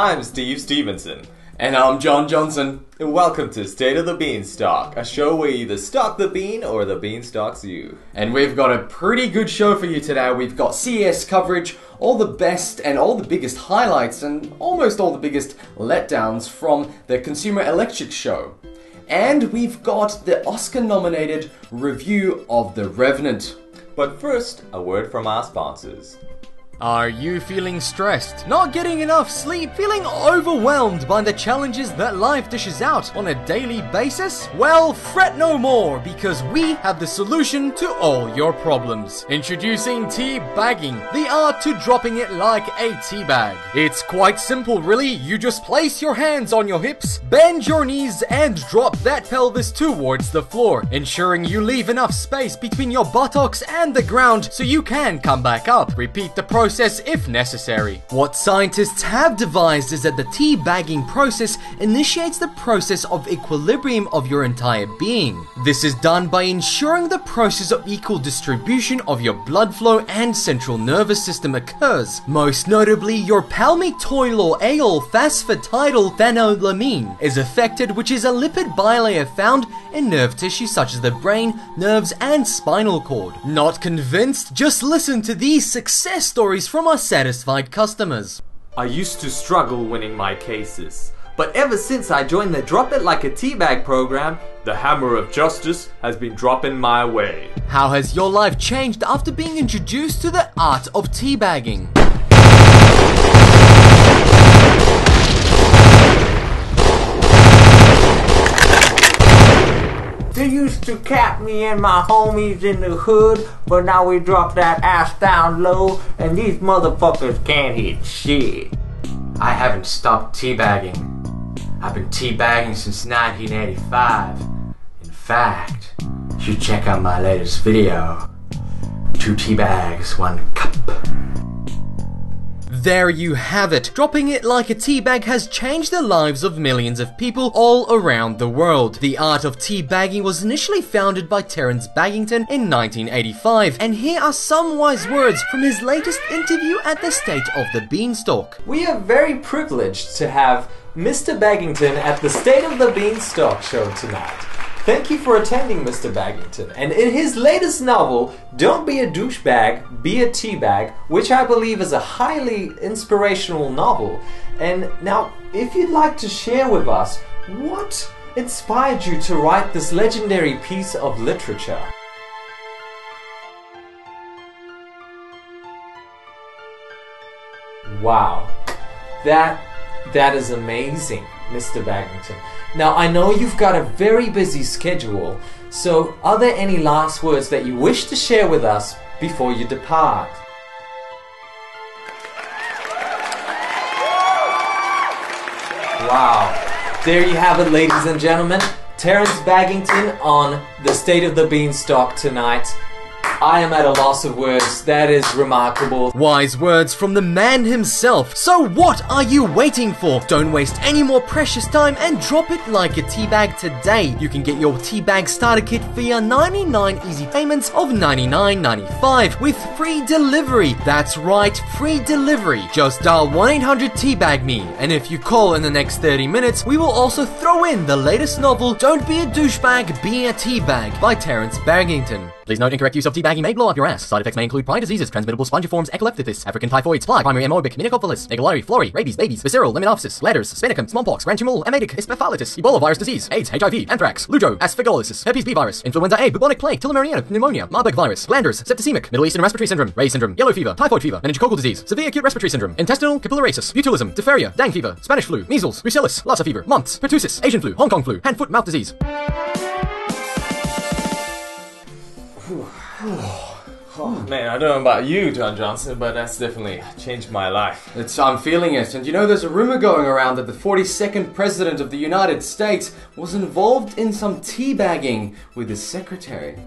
I'm Steve Stevenson. And I'm John Johnson. And welcome to State of the BeanStalk, a show where you either stalk the bean or the bean stalks you. And we've got a pretty good show for you today. We've got CES coverage, all the best and all the biggest highlights, and almost all the biggest letdowns from the Consumer Electronics Show. And we've got the Oscar-nominated review of The Revenant. But first, a word from our sponsors. Are you feeling stressed, not getting enough sleep, feeling overwhelmed by the challenges that life dishes out on a daily basis? Well, fret no more, because we have the solution to all your problems. Introducing tea bagging, the art to dropping it like a tea bag. It's quite simple really, you just place your hands on your hips, bend your knees and drop that pelvis towards the floor, ensuring you leave enough space between your buttocks and the ground so you can come back up. Repeat the process if necessary. What scientists have devised is that the tea bagging process initiates the process of equilibrium of your entire being. This is done by ensuring the process of equal distribution of your blood flow and central nervous system occurs. Most notably, your palmitoyl phosphatidylphenolalamine is affected, which is a lipid bilayer found in nerve tissue such as the brain, nerves, and spinal cord. Not convinced? Just listen to these success stories from our satisfied customers. I used to struggle winning my cases, but ever since I joined the Drop It Like a Teabag program, the hammer of justice has been dropping my way. How has your life changed after being introduced to the art of teabagging? They used to cap me and my homies in the hood, but now we drop that ass down low, and these motherfuckers can't hit shit. I haven't stopped teabagging. I've been teabagging since 1985. In fact, you should check out my latest video. 2 teabags, 1 cup. There you have it. Dropping it like a teabag has changed the lives of millions of people all around the world. The art of teabagging was initially founded by Terence Baggington in 1985, and here are some wise words from his latest interview at the State of the BeanStalk. We are very privileged to have Mr. Baggington at the State of the BeanStalk show tonight. Thank you for attending, Mr. Baggington. And in his latest novel, Don't Be a Douchebag, Be a Teabag, which I believe is a highly inspirational novel. And now, if you'd like to share with us, what inspired you to write this legendary piece of literature? Wow, that is amazing, Mr. Baggington. Now, I know you've got a very busy schedule, so are there any last words that you wish to share with us before you depart? Wow. There you have it, ladies and gentlemen. Terence Baggington on the State of the BeanStalk tonight. I am at a loss of words. That is remarkable. Wise words from the man himself. So what are you waiting for? Don't waste any more precious time and drop it like a teabag today. You can get your teabag starter kit via 99 easy payments of $99.95 with free delivery. That's right, free delivery. Just dial 1-800-TEABAG-ME, and if you call in the next 30 minutes, we will also throw in the latest novel, Don't Be a Douchebag, Be a Teabag by Terence Baggington. Please note, incorrect use of teabagging may blow up your ass. Side effects may include prion diseases, transmittable spongiforms, epilepticus, African typhoid, sply, primary amoebic, meningococcus, egolari, flori, rabies, babies, visceral, laminophthis, bladders, spinicum, smallpox, grand tumor, amatic, ispephalitis, Ebola virus disease, AIDS, HIV, anthrax, lujo, aspergillosis, herpes B virus, influenza A, bubonic plague, tularemia, pneumonia, Marburg virus, glanders, septicemic, Middle Eastern respiratory syndrome, Ray's syndrome, yellow fever, typhoid fever, meningococcal disease, severe acute respiratory syndrome, intestinal capillarasis, botulism, diphtheria, dengue fever, Spanish flu, measles, brucellosis, Lassa fever, mumps, pertussis, Asian flu, Hong Kong flu, hand, foot, mouth disease. Oh man, I don't know about you, John Johnson, but that's definitely changed my life. I'm feeling it, and you know there's a rumor going around that the 42nd President of the United States was involved in some teabagging with his secretary.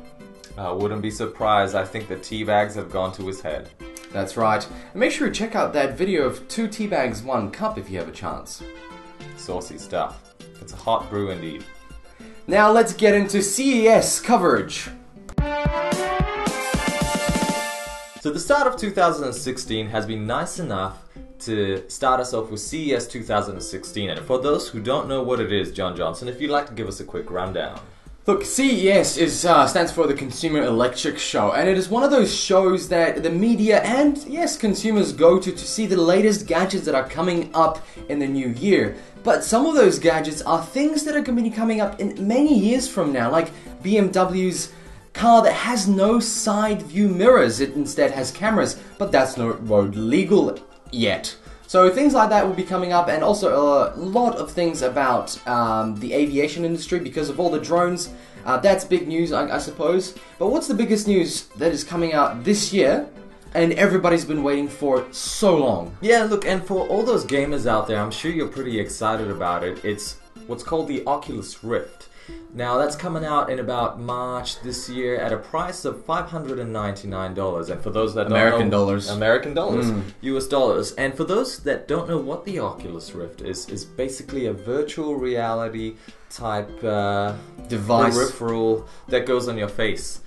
I wouldn't be surprised. I think the tea bags have gone to his head. That's right. And make sure you check out that video of 2 teabags, 1 cup if you have a chance. Saucy stuff. It's a hot brew indeed. Now let's get into CES coverage. So the start of 2016 has been nice enough to start us off with CES 2016. And for those who don't know what it is, John Johnson, if you'd like to give us a quick rundown. Look, CES stands for the Consumer Electric Show, and it is one of those shows that the media and, yes, consumers go to see the latest gadgets that are coming up in the new year. But some of those gadgets are things that are going to be coming up in many years from now, like BMW's car that has no side view mirrors. It instead has cameras, but that's not road legal yet. So things like that will be coming up, and also a lot of things about the aviation industry because of all the drones. That's big news, I suppose. But what's the biggest news that is coming out this year and everybody's been waiting for so long? Yeah, look, and for all those gamers out there, I'm sure you're pretty excited about it. It's what's called the Oculus Rift. Now, that's coming out in about March this year at a price of $599. And for those that don't know... American dollars. US dollars. And for those that don't know what the Oculus Rift is basically a virtual reality type device, peripheral that goes on your face.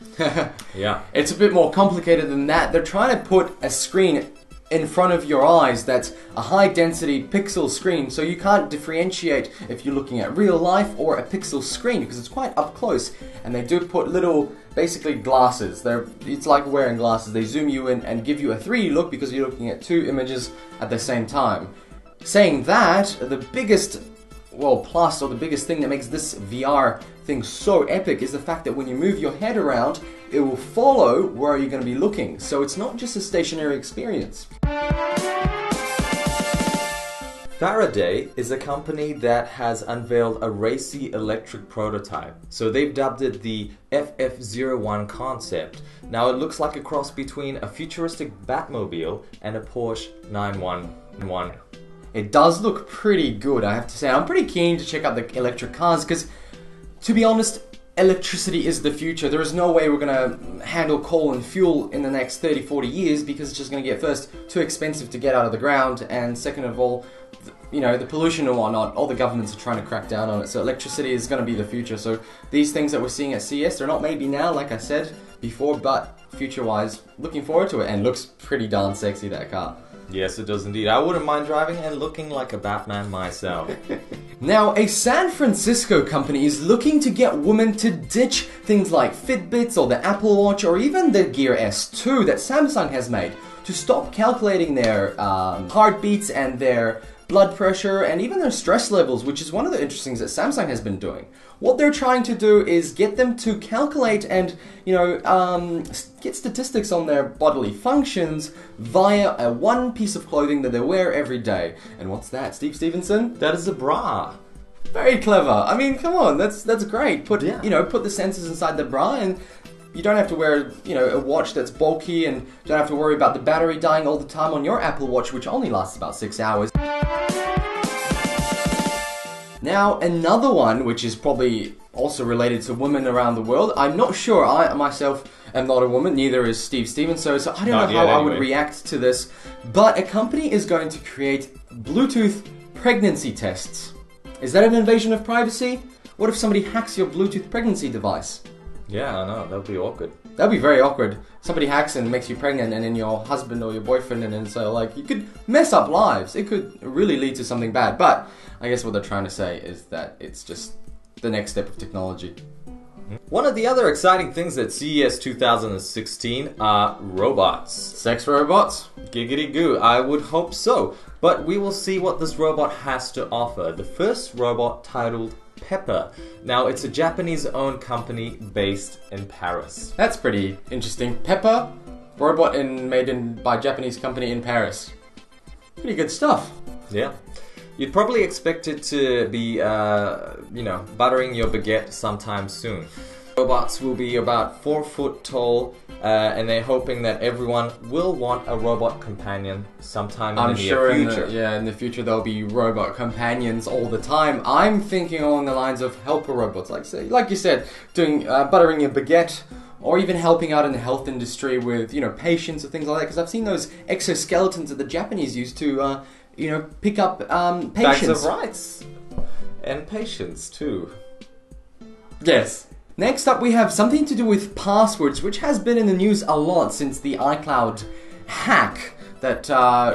Yeah. It's a bit more complicated than that. They're trying to put a screen in front of your eyes that's a high density pixel screen, so you can't differentiate if you're looking at real life or a pixel screen because it's quite up close. And they do put little, basically glasses. It's like wearing glasses. They zoom you in and give you a 3D look because you're looking at two images at the same time. Saying that, the biggest plus, or the biggest thing that makes this VR thing so epic is the fact that when you move your head around, it will follow where you're going to be looking. So it's not just a stationary experience. Faraday is a company that has unveiled a racy electric prototype. So they've dubbed it the FF01 concept. Now it looks like a cross between a futuristic Batmobile and a Porsche 911. It does look pretty good, I have to say. I'm pretty keen to check out the electric cars because, to be honest, electricity is the future. There is no way we're going to handle coal and fuel in the next 30-40 years because it's just going to get, first, too expensive to get out of the ground, and second of all, the pollution and whatnot, all the governments are trying to crack down on it. So electricity is going to be the future. So these things that we're seeing at CES, they're not maybe now, like I said before, but future-wise, looking forward to it. And looks pretty darn sexy, that car. Yes, it does indeed. I wouldn't mind driving and looking like a Batman myself. Now, a San Francisco company is looking to get women to ditch things like Fitbits or the Apple Watch or even the Gear S2 that Samsung has made to stop calculating their heartbeats and their blood pressure and even their stress levels, which is one of the interesting things that Samsung has been doing. What they're trying to do is get them to calculate and, get statistics on their bodily functions via one piece of clothing that they wear every day. And what's that, Stevenson? That is a bra. Very clever. I mean, come on, that's great. Put the sensors inside the bra, and you don't have to wear, a watch that's bulky, and don't have to worry about the battery dying all the time on your Apple Watch, which only lasts about 6 hours. Now, another one, which is probably also related to women around the world. I'm not sure. I myself am not a woman, neither is Steve Stevens, so I don't know how I would react to this. But a company is going to create Bluetooth pregnancy tests. Is that an invasion of privacy? What if somebody hacks your Bluetooth pregnancy device? Yeah, I know. That would be awkward. That'd be very awkward. Somebody hacks and makes you pregnant, and then your husband or your boyfriend, and then so you could mess up lives. It could really lead to something bad. But I guess what they're trying to say is that it's just the next step of technology. One of the other exciting things at CES 2016 are robots. Sex robots? Giggity goo, I would hope so. But we will see what this robot has to offer. The first robot, titled Pepper. Now, it's a Japanese-owned company based in Paris. That's pretty interesting. Pepper, robot made by Japanese company in Paris. Pretty good stuff. Yeah. You'd probably expect it to be, buttering your baguette sometime soon. Robots will be about 4 foot tall, and they're hoping that everyone will want a robot companion sometime in the near future. In the future there'll be robot companions all the time. I'm thinking along the lines of helper robots, like you said, doing buttering your baguette, or even helping out in the health industry with patients or things like that. Because I've seen those exoskeletons that the Japanese use to pick up patients. Bags of rice and patients too. Yes. Next up, we have something to do with passwords, which has been in the news a lot since the iCloud hack. that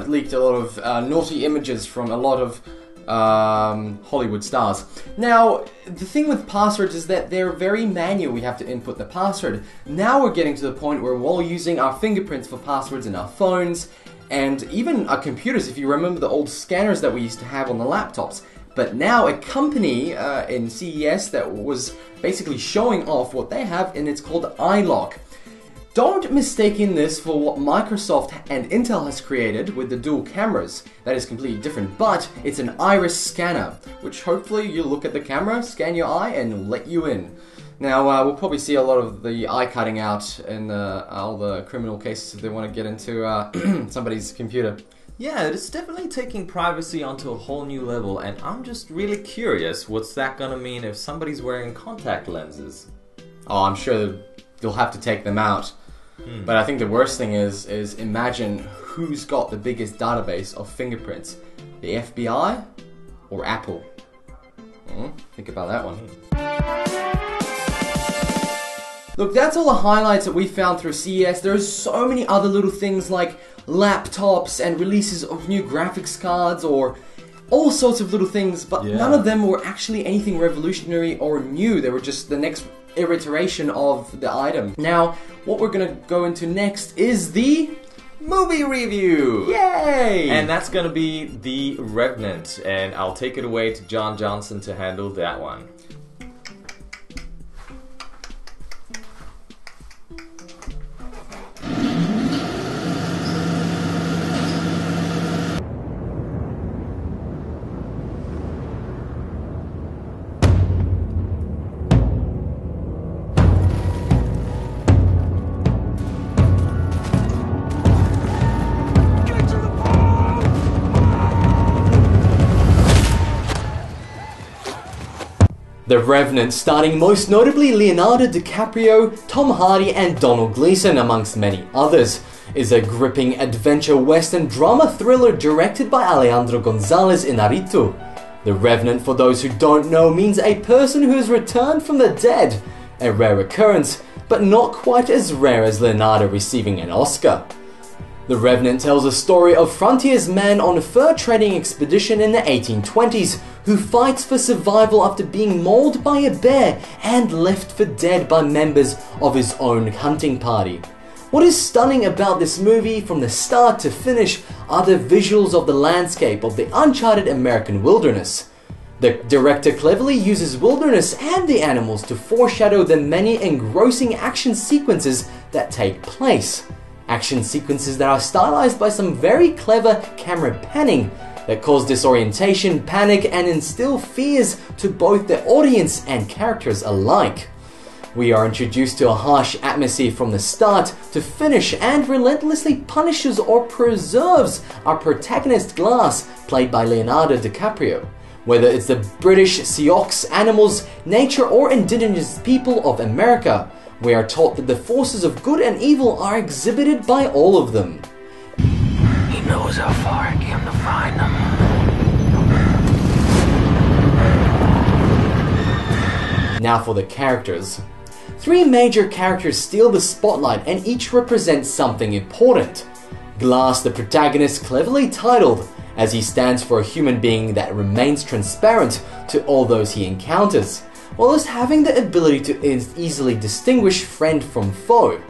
leaked a lot of naughty images from a lot of Hollywood stars. Now, the thing with passwords is that they're very manual. We have to input the password. Now we're getting to the point where we're all using our fingerprints for passwords in our phones and even our computers, if you remember the old scanners that we used to have on the laptops. But now a company in CES that was basically showing off what they have, and it's called iLock. Don't mistake this for what Microsoft and Intel has created with the dual cameras. That is completely different, but it's an iris scanner, which hopefully you look at the camera, scan your eye, and let you in. Now, we'll probably see a lot of the eye cutting out in all the criminal cases if they want to get into somebody's computer. Yeah, it's definitely taking privacy onto a whole new level, and I'm just really curious, what's that gonna mean if somebody's wearing contact lenses? Oh, I'm sure you'll have to take them out. But I think the worst thing is imagine who's got the biggest database of fingerprints, the FBI or Apple? Think about that one. Look, that's all the highlights that we found through CES. There's so many other little things like laptops and releases of new graphics cards or all sorts of little things, but none of them were actually anything revolutionary or new. They were just the next iteration of the item. Now, what we're gonna go into next is the Movie review! Yay! And that's gonna be The Revenant, and I'll take it away to John Johnson to handle that one. The Revenant, starring most notably Leonardo DiCaprio, Tom Hardy and Donald Gleason amongst many others, is a gripping adventure western drama thriller directed by Alejandro González Iñárritu. The Revenant, for those who don't know, means a person who has returned from the dead, a rare occurrence, but not quite as rare as Leonardo receiving an Oscar. The Revenant tells a story of frontiersman on a fur trading expedition in the 1820s who fights for survival after being mauled by a bear and left for dead by members of his own hunting party. What is stunning about this movie from the start to finish are the visuals of the landscape of the uncharted American wilderness. The director cleverly uses wilderness and the animals to foreshadow the many engrossing action sequences that take place. Action sequences that are stylized by some very clever camera panning that cause disorientation, panic, and instill fears to both the audience and characters alike. We are introduced to a harsh atmosphere from the start to finish and relentlessly punishes or preserves our protagonist Glass, played by Leonardo DiCaprio. Whether it's the British Sioux animals, nature, or indigenous people of America, we are taught that the forces of good and evil are exhibited by all of them. He knows how far I came to find them. Now for the characters. Three major characters steal the spotlight and each represents something important. Glass, the protagonist, cleverly titled, as he stands for a human being that remains transparent to all those he encounters, while as having the ability to easily distinguish friend from foe.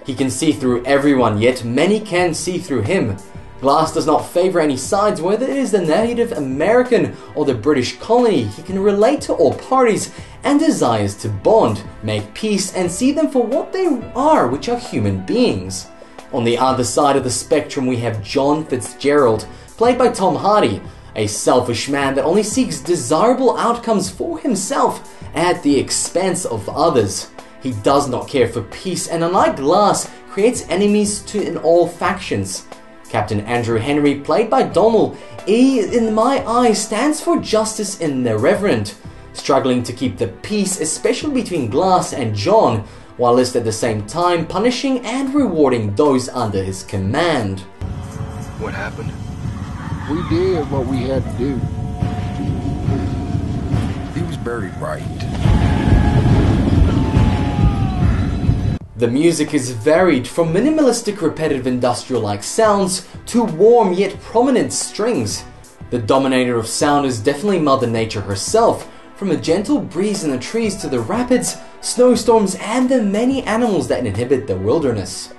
He can see through everyone, yet many can see through him. Glass does not favor any sides, whether it is the Native American or the British colony. He can relate to all parties and desires to bond, make peace, and see them for what they are, which are human beings. On the other side of the spectrum, we have John Fitzgerald, played by Tom Hardy, a selfish man that only seeks desirable outcomes for himself at the expense of others. He does not care for peace and, unlike Glass, creates enemies in all factions. Captain Andrew Henry, played by Donald, in my eyes stands for justice in The Revenant, struggling to keep the peace, especially between Glass and John, whilst at the same time punishing and rewarding those under his command. What happened? We did what we had to do. He was buried right. The music is varied from minimalistic repetitive industrial-like sounds to warm yet prominent strings. The dominator of sound is definitely Mother Nature herself, from a gentle breeze in the trees to the rapids, snowstorms and the many animals that inhabit the wilderness.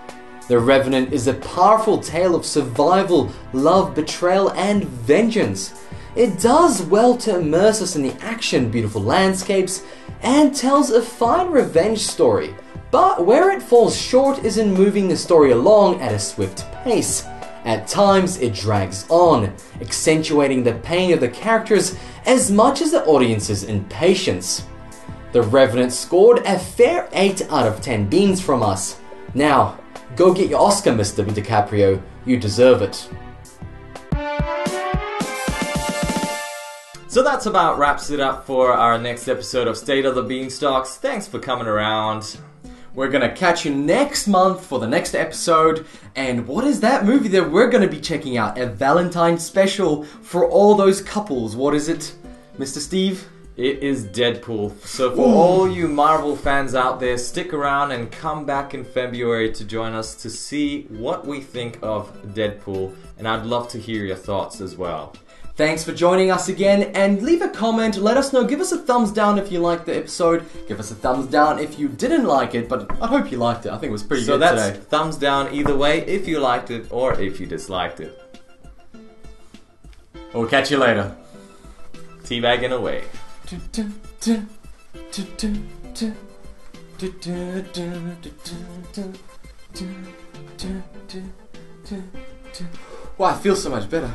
The Revenant is a powerful tale of survival, love, betrayal and vengeance. It does well to immerse us in the action, beautiful landscapes, and tells a fine revenge story. But where it falls short is in moving the story along at a swift pace. At times it drags on, accentuating the pain of the characters as much as the audience's impatience. The Revenant scored a fair 8 out of 10 beans from us. Now, go get your Oscar, Mr. DiCaprio. You deserve it. So that's about wraps it up for our next episode of State of the BeanStalks. Thanks for coming around. We're gonna catch you next month for the next episode. And what is that movie that we're gonna be checking out? A Valentine's special for all those couples. What is it, Mr. Steve? It is Deadpool. So for all you Marvel fans out there, stick around and come back in February to join us to see what we think of Deadpool. And I'd love to hear your thoughts as well. Thanks for joining us again, and leave a comment, let us know, give us a thumbs down if you liked the episode, give us a thumbs down if you didn't like it, but I hope you liked it. I think it was pretty good today. So that's thumbs down either way, if you liked it or if you disliked it. We'll catch you later. Teabagging away. Wow, I feel so much better.